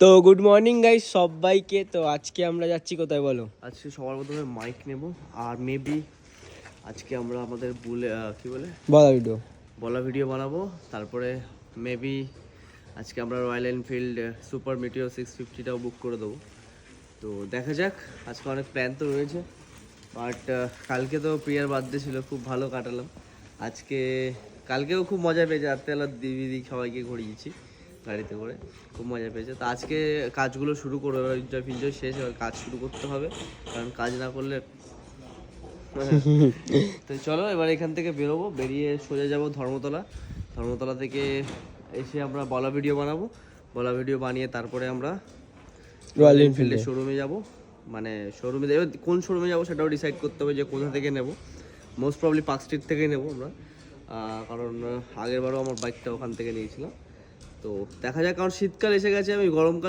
তো good morning guys সবাইকে। তো আজকে আমরা যাচ্ছি কোথায় বলো? আজকে সবার প্রথমে মাইক নেব আর মেবি আজকে আমরা আমাদের কি বলে বলা ভিডিও ভিডিও বানাবো। তারপরে মেবি আজকে আমরা রয়্যাল এনফিল্ড সুপার মিটিও 650টাও বুক করে দেবো। তো দেখা যাক, আজকে অনেক প্ল্যান তো রয়েছে, বাট কালকে তো প্রিয়ার বার্থডে ছিল, খুব ভালো কাটালাম। কালকেও খুব মজা পেয়েছে, রাত্রেবেলা দিদি সবাইকে ঘুরিয়েছি গাড়িতে করে, খুব মজা পেয়েছে। তো আজকে কাজগুলো শুরু করবো, এনজয় ফিনজয় শেষ, এবার কাজ শুরু করতে হবে, কারণ কাজ না করলে তো চলো এবার এখান থেকে বেরোবো, বেরিয়ে সোজা যাব ধর্মতলা থেকে এসে আমরা বলা ভিডিও বানাবো। বলা ভিডিও বানিয়ে তারপরে আমরা রয়্যাল এনফিল্ডের শোরুমে যাব। মানে শোরুমে কোন শোরুমে যাবো সেটাও ডিসাইড করতে হবে যে কোথা থেকে নেব। মোস্ট প্রবলি পার্ক স্ট্রিট থেকে নেব আমরা, কারণ আগেরবারও আমার বাইকটা ওখান থেকে নিয়েছিলাম। তো দেখা যাক, কারণ শীতকাল এসে গেছে, আমি গরমকাল